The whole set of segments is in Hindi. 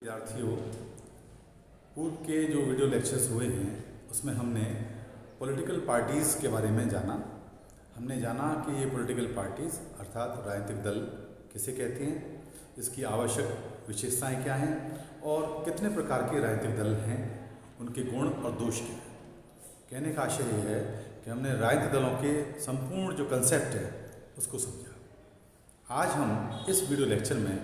विद्यार्थियों, पूर्व के जो वीडियो लेक्चर्स हुए हैं उसमें हमने पॉलिटिकल पार्टीज़ के बारे में जाना। हमने जाना कि ये पॉलिटिकल पार्टीज़ अर्थात राजनीतिक दल किसे कहते हैं, इसकी आवश्यक विशेषताएं क्या हैं और कितने प्रकार के राजनीतिक दल हैं, उनके गुण और दोष क्या हैं। कहने का आशय ये है कि हमने राजनीतिक दलों के संपूर्ण जो कंसेप्ट है उसको समझा। आज हम इस वीडियो लेक्चर में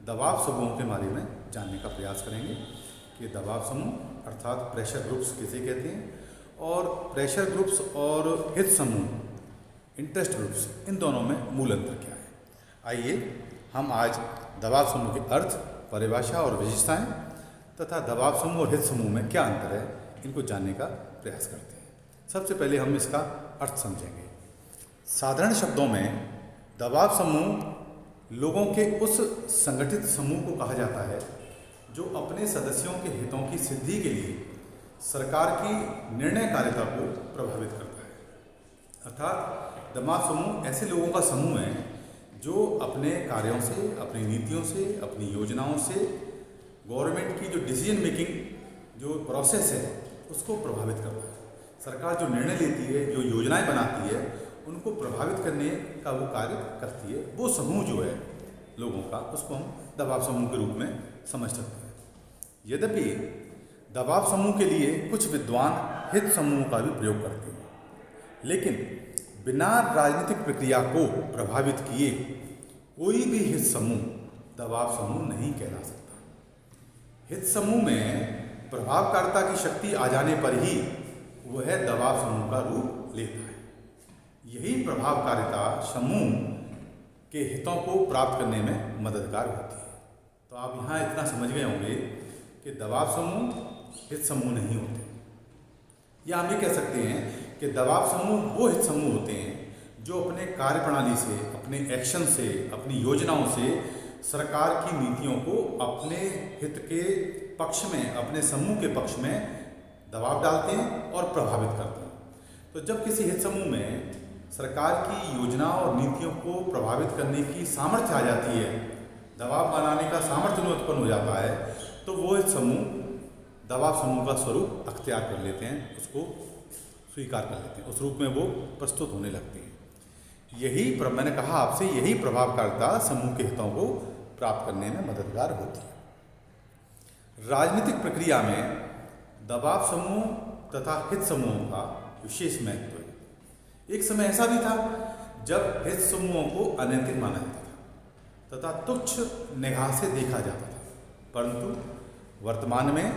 दबाव समूहों के बारे में जानने का प्रयास करेंगे कि दबाव समूह अर्थात प्रेशर ग्रुप्स किसे कहते हैं और प्रेशर ग्रुप्स और हित समूह इंटरेस्ट ग्रुप्स, इन दोनों में मूल अंतर क्या है। आइए हम आज दबाव समूह के अर्थ, परिभाषा और विशेषताएं तथा दबाव समूह और हित समूह में क्या अंतर है, इनको जानने का प्रयास करते हैं। सबसे पहले हम इसका अर्थ समझेंगे। साधारण शब्दों में दबाव समूह लोगों के उस संगठित समूह को कहा जाता है जो अपने सदस्यों के हितों की सिद्धि के लिए सरकार की निर्णयकारिता को प्रभावित करता है। अर्थात दबाव समूह ऐसे लोगों का समूह है जो अपने कार्यों से, अपनी नीतियों से, अपनी योजनाओं से गवर्नमेंट की जो डिसीजन मेकिंग जो प्रोसेस है उसको प्रभावित करता है। सरकार जो निर्णय लेती है, जो योजनाएं बनाती है, उनको प्रभावित करने का वो कार्य करती है। वो समूह जो है लोगों का, उसको हम दबाव समूह के रूप में समझ सकते हैं। यद्यपि दबाव समूह के लिए कुछ विद्वान हित समूह का भी प्रयोग करते हैं, लेकिन बिना राजनीतिक प्रक्रिया को प्रभावित किए कोई भी हित समूह दबाव समूह नहीं कहला सकता। हित समूह में प्रभावकारिता की शक्ति आ जाने पर ही वह दबाव समूह का रूप लेता है। यही प्रभावकारिता समूह के हितों को प्राप्त करने में मददगार होती है। तो आप यहाँ इतना समझ गए होंगे कि दबाव समूह हित समूह नहीं होते, या हम ये कह सकते हैं कि दबाव समूह वो हित समूह होते हैं जो अपने कार्यप्रणाली से, अपने एक्शन से, अपनी योजनाओं से सरकार की नीतियों को अपने हित के पक्ष में, अपने समूह के पक्ष में दबाव डालते हैं और प्रभावित करते हैं। तो जब किसी हित समूह में सरकार की योजना और नीतियों को प्रभावित करने की सामर्थ्य आ जाती है, दबाव बनाने का सामर्थ्य उत्पन्न हो जाता है, तो वो हित समूह दबाव समूह का स्वरूप अख्तियार कर लेते हैं, उसको स्वीकार कर लेते हैं, उस रूप में वो प्रस्तुत होने लगते हैं। मैंने कहा आपसे, यही प्रभावकारिता समूह के हितों को प्राप्त करने में मददगार होती है। राजनीतिक प्रक्रिया में दबाव समूह तथा हित समूहों का विशेष महत्व है। एक समय ऐसा भी था जब हित समूहों को अनैतिक माना जाता था तथा तुच्छ निगाह से देखा जाता था, परंतु वर्तमान में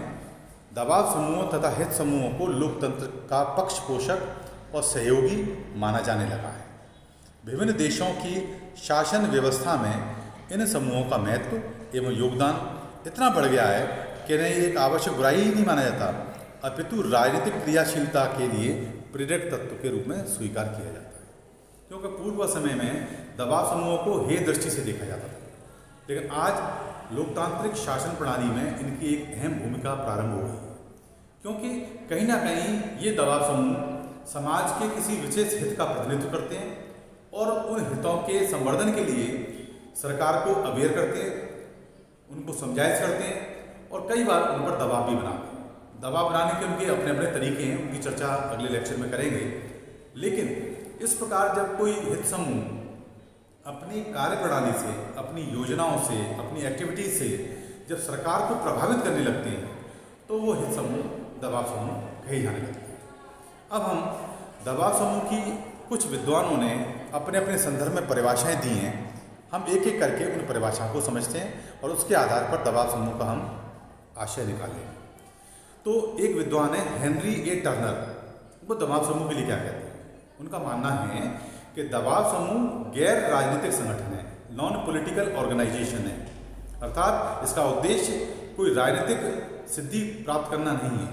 दबाव समूहों तथा हित समूहों को लोकतंत्र का पक्ष पोषक और सहयोगी माना जाने लगा है। विभिन्न देशों की शासन व्यवस्था में इन समूहों का महत्व एवं योगदान इतना बढ़ गया है कि इन्हें एक आवश्यक बुराई ही नहीं माना जाता, अपितु राजनीतिक क्रियाशीलता के लिए प्रेरक तत्व के रूप में स्वीकार किया जाता है। क्योंकि पूर्व समय में दबाव समूहों को हेय दृष्टि से देखा जाता था, लेकिन आज लोकतांत्रिक शासन प्रणाली में इनकी एक अहम भूमिका प्रारंभ हो गई है। क्योंकि कहीं ना कहीं ये दबाव समूह समाज के किसी विशेष हित का प्रतिनिधित्व करते हैं और उन हितों के संवर्धन के लिए सरकार को अवेयर करते हैं, उनको समझाइश करते हैं और कई बार उन पर दबाव भी बनाते हैं। दबाव बनाने के उनके अपने अपने तरीके हैं, उनकी चर्चा अगले लेक्चर में करेंगे। लेकिन इस प्रकार जब कोई हित समूह अपनी कार्यप्रणाली से, अपनी योजनाओं से, अपनी एक्टिविटीज से जब सरकार को प्रभावित करने लगते हैं, तो वो हित समूह दबाव समूह कहे जाने लगते हैं। अब हम दबाव समूह की कुछ विद्वानों ने अपने अपने संदर्भ में परिभाषाएं दी हैं। हम एक एक करके उन परिभाषाओं को समझते हैं और उसके आधार पर दबाव समूह का हम आशय निकालेंगे। तो एक विद्वान है हेनरी ए टर्नर, वो दबाव समूह के लिए क्या कहते हैं। उनका मानना है कि दबाव समूह गैर राजनीतिक संगठन है, नॉन पॉलिटिकल ऑर्गेनाइजेशन है। अर्थात इसका उद्देश्य कोई राजनीतिक सिद्धि प्राप्त करना नहीं है,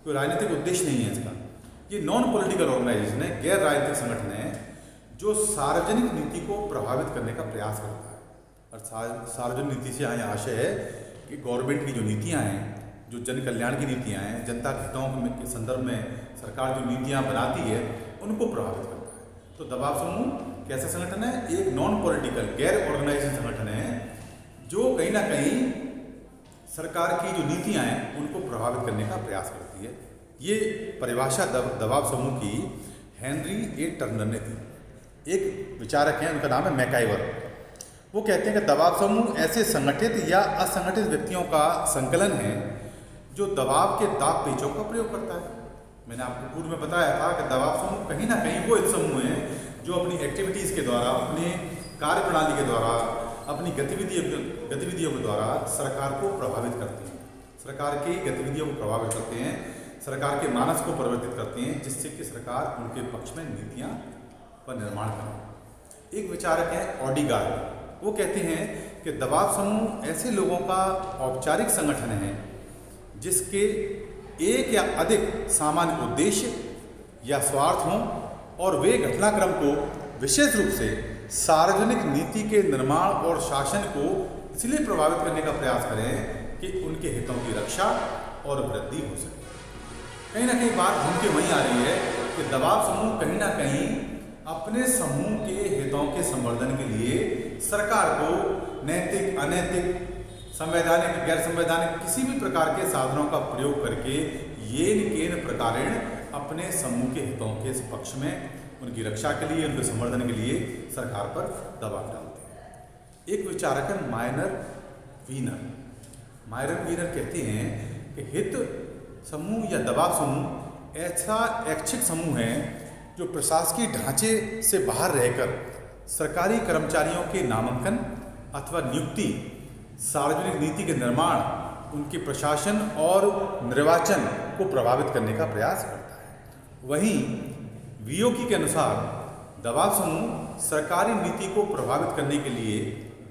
कोई राजनीतिक उद्देश्य नहीं है इसका। ये नॉन पॉलिटिकल ऑर्गेनाइजेशन है, गैर राजनीतिक संगठन है जो सार्वजनिक नीति को प्रभावित करने का प्रयास करता है। और सार्वजनिक नीति से यहाँ आशय है कि गवर्नमेंट की जो नीतियाँ हैं, जो जन कल्याण की नीतियाँ हैं, जनता के हितों के संदर्भ में सरकार जो नीतियाँ बनाती है उनको प्रभावित करता है। तो दबाव समूह कैसा संगठन है? एक नॉन पॉलिटिकल, गैर ऑर्गेनाइजेशन संगठन है जो कहीं ना कहीं सरकार की जो नीतियाँ हैं उनको प्रभावित करने का प्रयास करती है। ये परिभाषा दबाव समूह की हेनरी ए टर्नर ने दी। एक विचारक हैं, उनका नाम है मैकाइवर। वो कहते हैं कि दबाव समूह ऐसे संगठित या असंगठित व्यक्तियों का संकलन है जो दबाव के दाब पेचों का प्रयोग करता है। मैंने आपको पूर्व में बताया था कि दबाव समूह कहीं ना कहीं वो एक समूह है जो अपनी एक्टिविटीज़ के द्वारा, अपने कार्य प्रणाली के द्वारा, अपनी गतिविधियों के द्वारा सरकार को प्रभावित करते हैं, सरकार की गतिविधियों को प्रभावित करते हैं, सरकार के मानस को परिवर्तित करते हैं, जिससे कि सरकार उनके पक्ष में नीतियाँ का निर्माण करे। एक विचारक है ऑडिगार्ड। वो कहते हैं कि दबाव समूह ऐसे लोगों का औपचारिक संगठन है जिसके एक या अधिक सामान्य उद्देश्य या स्वार्थ हों और वे घटनाक्रम को विशेष रूप से सार्वजनिक नीति के निर्माण और शासन को इसलिए प्रभावित करने का प्रयास करें कि उनके हितों की रक्षा और वृद्धि हो सके। कहीं ना कहीं बात घूम के वहीं आ रही है कि दबाव समूह कहीं ना कहीं अपने समूह के हितों के संवर्धन के लिए सरकार को नैतिक, अनैतिक, संवैधानिक, गैर संवैधानिक किसी भी प्रकार के साधनों का प्रयोग करके येन केन प्रकारेण अपने समूह के हितों के पक्ष में, उनकी रक्षा के लिए, उनके संवर्धन के लिए सरकार पर दबाव डालते हैं। एक विचारक है मायरन वीनर कहते हैं कि हित समूह या दबाव समूह ऐसा ऐच्छिक समूह है जो प्रशासकीय ढांचे से बाहर रहकर सरकारी कर्मचारियों के नामांकन अथवा नियुक्ति, सार्वजनिक नीति के निर्माण, उनके प्रशासन और निर्वाचन को प्रभावित करने का प्रयास करता है। वहीं वीओकी के अनुसार दबाव समूह सरकारी नीति को प्रभावित करने के लिए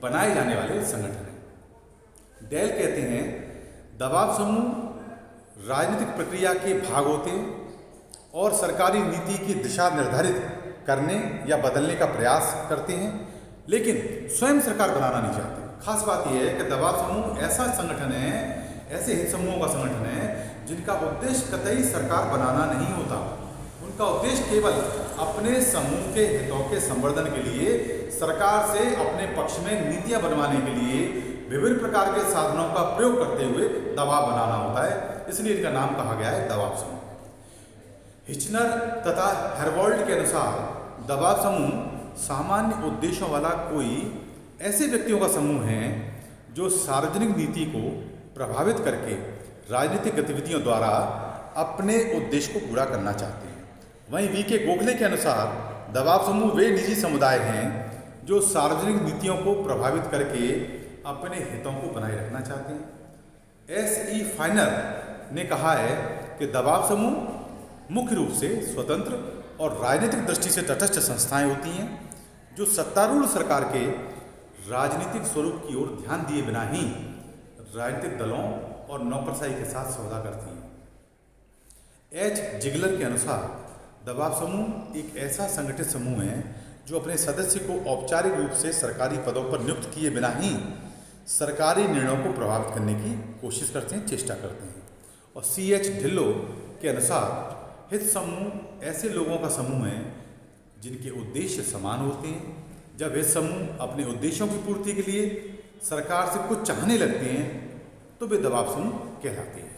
बनाए जाने वाले संगठन हैं। डेल कहते हैं दबाव समूह राजनीतिक प्रक्रिया के भाग होते हैं और सरकारी नीति की दिशा निर्धारित करने या बदलने का प्रयास करते हैं, लेकिन स्वयं सरकार बनाना नहीं चाहते। खास बात यह है कि दबाव समूह ऐसा संगठन है, ऐसे हित समूहों का संगठन है जिनका उद्देश्य कतई सरकार बनाना नहीं होता। उनका उद्देश्य केवल अपने समूह के हितों के संवर्धन के लिए सरकार से अपने पक्ष में नीतियां बनवाने के लिए विभिन्न प्रकार के साधनों का प्रयोग करते हुए दबाव बनाना होता है। इसलिए इनका नाम कहा गया है दबाव समूह। हिचनर तथा हेरवॉल्ड के अनुसार दबाव समूह सामान्य उद्देश्यों वाला कोई ऐसे व्यक्तियों का समूह है जो सार्वजनिक नीति को प्रभावित करके राजनीतिक गतिविधियों द्वारा अपने उद्देश्य को पूरा करना चाहते हैं। वहीं वी.के. गोखले के अनुसार दबाव समूह वे निजी समुदाय हैं जो सार्वजनिक नीतियों को प्रभावित करके अपने हितों को बनाए रखना चाहते हैं। S.E. फाइनर ने कहा है कि दबाव समूह मुख्य रूप से स्वतंत्र और राजनीतिक दृष्टि से तटस्थ संस्थाएं होती हैं जो सत्तारूढ़ सरकार के राजनीतिक स्वरूप की ओर ध्यान दिए बिना ही राजनीतिक दलों और नौकरशाही के साथ सौदा करती हैं। एच. जिगलर के अनुसार दबाव समूह एक ऐसा संगठित समूह है जो अपने सदस्य को औपचारिक रूप से सरकारी पदों पर नियुक्त किए बिना ही सरकारी निर्णयों को प्रभावित करने की कोशिश करते हैं, चेष्टा करते हैं। और C.H. ढिल्लो के अनुसार हित समूह ऐसे लोगों का समूह है जिनके उद्देश्य समान होते हैं। जब हित समूह अपने उद्देश्यों की पूर्ति के लिए सरकार से कुछ चाहने लगते हैं तो वे दबाव समूह कहलाते हैं।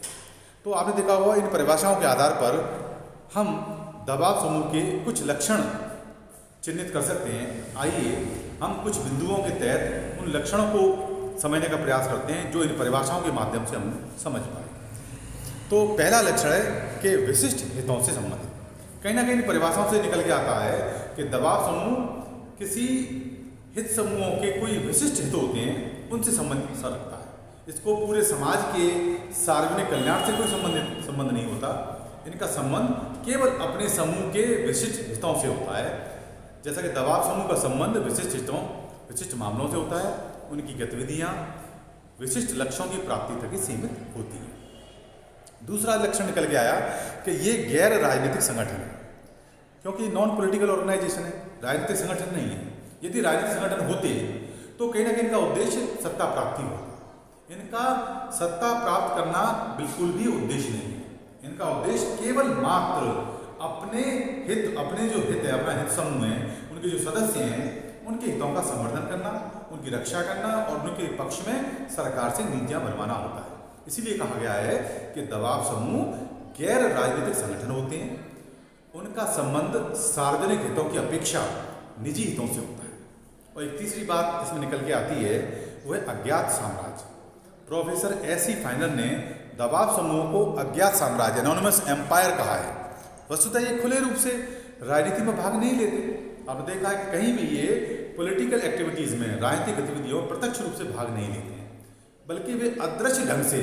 तो आपने देखा होगा इन परिभाषाओं के आधार पर हम दबाव समूह के कुछ लक्षण चिन्हित कर सकते हैं। आइए हम कुछ बिंदुओं के तहत उन लक्षणों को समझने का प्रयास करते हैं जो इन परिभाषाओं के माध्यम से हम समझ पाए। तो पहला लक्षण है कि विशिष्ट हितों से संबंधित। कहीं ना कहीं इन परिभाषाओं से निकल के आता है कि दबाव समूह किसी हित समूहों के कोई विशिष्ट हित होते हैं उनसे संबंधित सा रखता है। इसको पूरे समाज के सार्वजनिक कल्याण से कोई संबंध नहीं होता। इनका संबंध केवल अपने समूह के विशिष्ट हितों से होता है। जैसा कि दबाव समूह का संबंध विशिष्ट हितों, विशिष्ट मामलों से होता है। उनकी गतिविधियाँ विशिष्ट लक्ष्यों की प्राप्ति तक ही सीमित होती हैं। दूसरा लक्षण निकल के आया कि ये गैर राजनीतिक संगठन है, क्योंकि नॉन पॉलिटिकल ऑर्गेनाइजेशन है, राजनीतिक संगठन नहीं है। यदि राजनीतिक संगठन होते तो कहीं ना कहीं इनका उद्देश्य सत्ता प्राप्ति होता। इनका सत्ता प्राप्त करना बिल्कुल भी उद्देश्य नहीं है। इनका उद्देश्य केवल मात्र अपने हित, अपने जो हित है, अपना हित समूह है, उनके जो सदस्य हैं उनके हितों का संवर्धन करना, उनकी रक्षा करना और उनके पक्ष में सरकार से नीतियाँ बनवाना होता है। इसीलिए कहा गया है कि दबाव समूह गैर राजनीतिक संगठन होते हैं, उनका संबंध सार्वजनिक हितों की अपेक्षा निजी हितों से होता है। और एक तीसरी बात इसमें निकल के आती है, वो है अज्ञात साम्राज्य। प्रोफेसर एस ई फाइनर ने दबाव समूह को अज्ञात साम्राज्य, एनोनिमस एम्पायर कहा है। वस्तुतः ये खुले रूप से राजनीति में भाग नहीं लेते। आपने देखा है कि कहीं भी ये पॉलिटिकल एक्टिविटीज़ में, राजनीतिक गतिविधियों में प्रत्यक्ष रूप से भाग नहीं लेते हैं, बल्कि वे अदृश्य ढंग से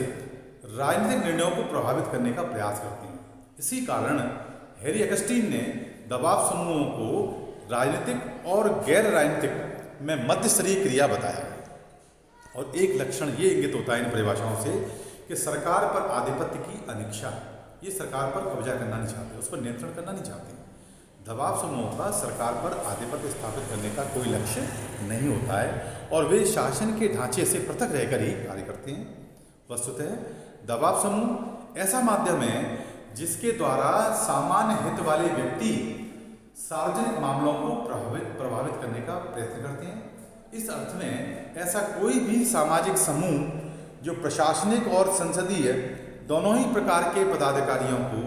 राजनीतिक निर्णयों को प्रभावित करने का प्रयास करते हैं। इसी कारण हैरी अगस्टीन ने दबाव समूहों को राजनीतिक और गैर राजनीतिक में मध्यस्तरीय क्रिया बताया। और एक लक्षण ये इंगित होता है इन परिभाषाओं से कि सरकार पर आधिपत्य की अनिच्छा। ये सरकार पर कब्जा करना नहीं चाहते, उस पर नियंत्रण करना नहीं चाहते। दबाव समूहों का सरकार पर आधिपत्य स्थापित करने का कोई लक्ष्य नहीं होता है और वे शासन के ढांचे से पृथक रहकर ही कार्य करते हैं। वस्तुतः दबाव समूह ऐसा माध्यम है जिसके द्वारा सामान्य हित वाले व्यक्ति सार्वजनिक मामलों को प्रभावित करने का प्रयत्न करते हैं। इस अर्थ में ऐसा कोई भी सामाजिक समूह जो प्रशासनिक और संसदीय दोनों ही प्रकार के पदाधिकारियों को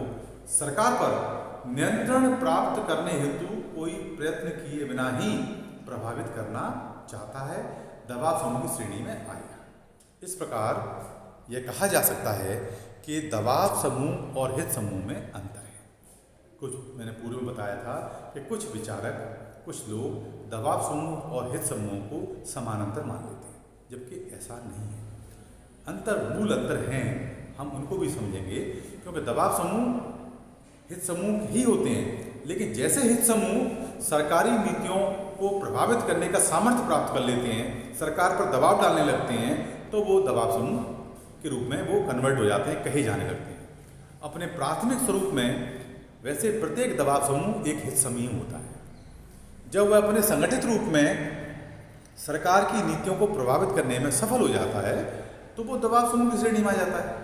सरकार पर नियंत्रण प्राप्त करने हेतु कोई प्रयत्न किए बिना ही प्रभावित करना चाहता है, दबाव समूह की श्रेणी में आएगा। इस प्रकार यह कहा जा सकता है कि दबाव समूह और हित समूह में अंतर है। कुछ मैंने पूर्व में बताया था कि कुछ विचारक, कुछ लोग दबाव समूह और हित समूहों को समानांतर मान लेते हैं, जबकि ऐसा नहीं है। मूल अंतर हैं, हम उनको भी समझेंगे, क्योंकि दबाव समूह हित समूह ही होते हैं, लेकिन जैसे हित समूह सरकारी नीतियों को प्रभावित करने का सामर्थ्य प्राप्त कर लेते हैं, सरकार पर दबाव डालने लगते हैं, तो वो दबाव समूह के रूप में वो कन्वर्ट हो जाते हैं, कहे जाने लगते हैं। अपने प्राथमिक स्वरूप में वैसे प्रत्येक दबाव समूह एक हित समूह होता है। जब वह अपने संगठित रूप में सरकार की नीतियों को प्रभावित करने में सफल हो जाता है, तो वो दबाव समूह की श्रेणी में आ जाता है।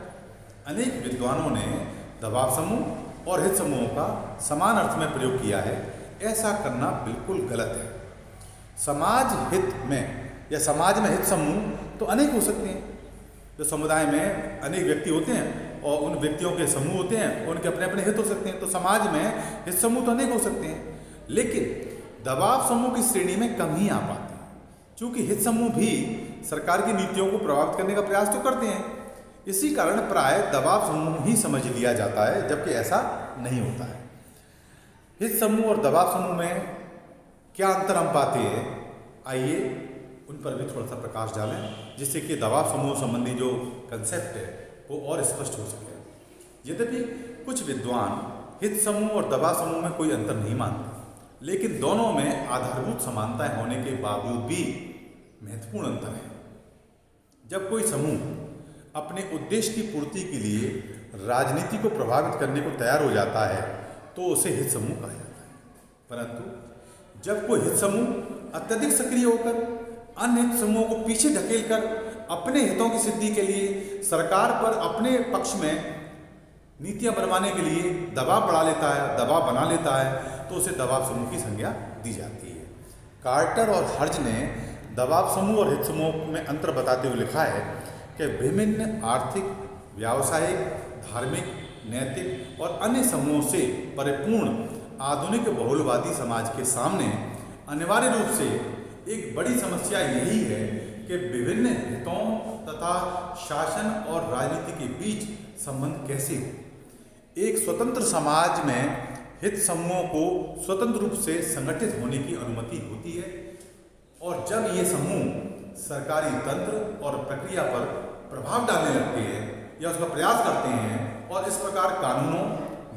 अनेक विद्वानों ने दबाव समूह और हित समूहों का समान अर्थ में प्रयोग किया है। ऐसा करना बिल्कुल गलत है। समाज हित में या समाज में हित समूह तो अनेक हो सकते हैं। जो समुदाय में अनेक व्यक्ति होते हैं और उन व्यक्तियों के समूह होते हैं, उनके अपने अपने हित हो सकते हैं, तो समाज में हित समूह तो अनेक हो सकते हैं, लेकिन दबाव समूह की श्रेणी में कम ही आ पाते हैं, क्योंकि हित समूह भी सरकार की नीतियों को प्रभावित करने का प्रयास तो करते हैं। इसी कारण प्राय दबाव समूह ही समझ लिया जाता है, जबकि ऐसा नहीं होता है। हित समूह और दबाव समूह में क्या अंतर हम पाते हैं, आइए उन पर भी थोड़ा सा प्रकाश डालें, जिससे कि दबाव समूह संबंधी जो कंसेप्ट है वो और स्पष्ट हो सके। यद्यपि कुछ विद्वान हित समूह और दबाव समूह में कोई अंतर नहीं मानते, लेकिन दोनों में आधारभूत समानताएं होने के बावजूद भी महत्वपूर्ण अंतर है। जब कोई समूह अपने उद्देश्य की पूर्ति के लिए राजनीति को प्रभावित करने को तैयार हो जाता है, तो उसे हित समूह कहा जाता है। परंतु जब कोई हित समूह अत्यधिक सक्रिय होकर अन्य हित समूहों को पीछे ढकेलकर अपने हितों की सिद्धि के लिए सरकार पर अपने पक्ष में नीतियां बनवाने के लिए दबाव बना लेता है, तो उसे दबाव समूह की संज्ञा दी जाती है। कार्टर और हर्ज ने दबाव समूह और हित समूह में अंतर बताते हुए लिखा है कि विभिन्न आर्थिक, व्यावसायिक, धार्मिक, नैतिक और अन्य समूहों से परिपूर्ण आधुनिक बहुलवादी समाज के सामने अनिवार्य रूप से एक बड़ी समस्या यही है कि विभिन्न हितों तथा शासन और राजनीति के बीच संबंध कैसे हो। एक स्वतंत्र समाज में हित समूहों को स्वतंत्र रूप से संगठित होने की अनुमति होती है, और जब ये समूह सरकारी तंत्र और प्रक्रिया पर प्रभाव डालने लगते हैं या उसका प्रयास करते हैं और इस प्रकार कानूनों,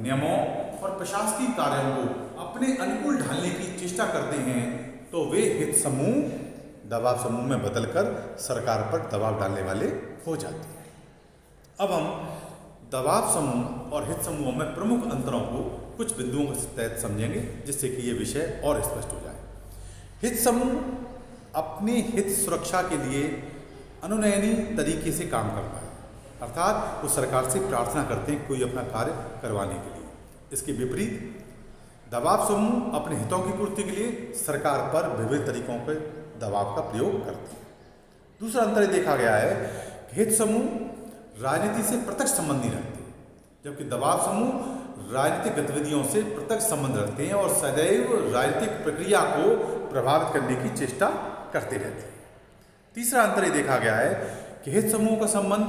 नियमों और प्रशासकीय कार्यों को अपने अनुकूल ढालने की चेष्टा करते हैं, तो वे हित समूह दबाव समूह में बदलकर सरकार पर दबाव डालने वाले हो जाते हैं। अब हम दबाव समूह और हित समूहों में प्रमुख अंतरों को कुछ बिंदुओं के तहत समझेंगे, जिससे कि ये विषय और स्पष्ट हो जाए। हित समूह अपनी हित सुरक्षा के लिए अनुनयनी तरीके से काम करता है, अर्थात वो सरकार से प्रार्थना करते हैं कोई अपना कार्य करवाने के लिए। इसके विपरीत दबाव समूह अपने हितों की पूर्ति के लिए सरकार पर विभिन्न तरीकों के दबाव का प्रयोग करते हैं। दूसरा अंतर देखा गया है कि हित समूह राजनीति से प्रत्यक्ष संबंध नहीं रखते, जबकि दबाव समूह राजनीतिक गतिविधियों से प्रत्यक्ष संबंध रखते हैं और सदैव राजनीतिक प्रक्रिया को प्रभावित करने की चेष्टा करते रहते हैं। तीसरा अंतर ये देखा गया है कि हित समूह का संबंध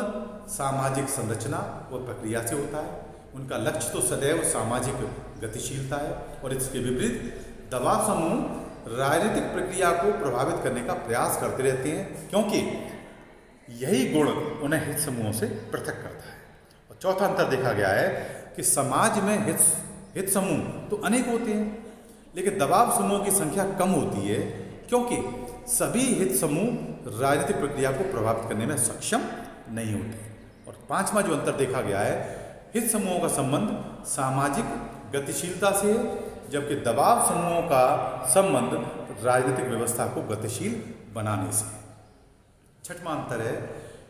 सामाजिक संरचना व प्रक्रिया से होता है। उनका लक्ष्य तो सदैव सामाजिक गतिशीलता है, और इसके विपरीत दबाव समूह राजनीतिक प्रक्रिया को प्रभावित करने का प्रयास करते रहते हैं, क्योंकि यही गुण उन्हें हित समूहों से पृथक करता है। और चौथा अंतर देखा गया है कि समाज में हित समूह तो अनेक होते हैं, लेकिन दबाव समूहों की संख्या कम होती है, क्योंकि सभी हित समूह राजनीतिक प्रक्रिया को प्रभावित करने में सक्षम नहीं होते। और पांचवा जो अंतर देखा गया है, हित समूहों का संबंध सामाजिक गतिशीलता से है, जबकि दबाव समूहों का संबंध राजनीतिक व्यवस्था को गतिशील बनाने से है। छठवां अंतर है,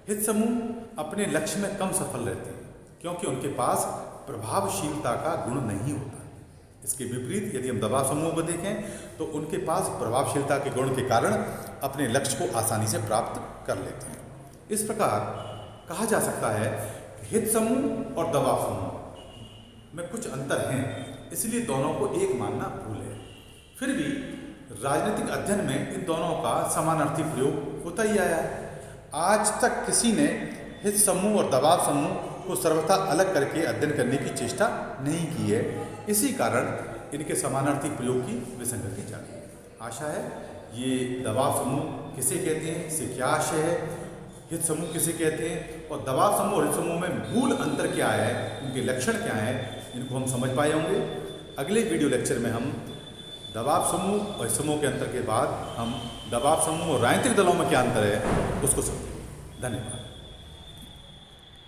हित समूह अपने लक्ष्य में कम सफल रहते हैं, क्योंकि उनके पास प्रभावशीलता का गुण नहीं होता। इसके विपरीत यदि हम दबाव समूह को देखें तो उनके पास प्रभावशीलता के गुण के कारण अपने लक्ष्य को आसानी से प्राप्त कर लेते हैं। इस प्रकार कहा जा सकता है कि हित समूह और दबाव समूह में कुछ अंतर हैं, इसलिए दोनों को एक मानना भूल है। फिर भी राजनीतिक अध्ययन में इन दोनों का समानार्थी प्रयोग होता ही आया है। आज तक किसी ने हित समूह और दबाव समूह को सर्वथा अलग करके अध्ययन करने की चेष्टा नहीं की है। इसी कारण इनके समानार्थी प्रयोग की विसंगति जाती है। आशा है ये दबाव समूह किसे कहते हैं, इससे क्या आशय है, हित समूह किसे कहते हैं और दबाव समूह और हित समूह में मूल अंतर क्या है, उनके लक्षण क्या हैं, इनको हम समझ पाए होंगे। अगले वीडियो लेक्चर में हम दबाव समूह और हित समूह के अंतर के बाद हम दबाव समूह और राजनीतिक दलों में क्या अंतर है उसको समझेंगे। धन्यवाद।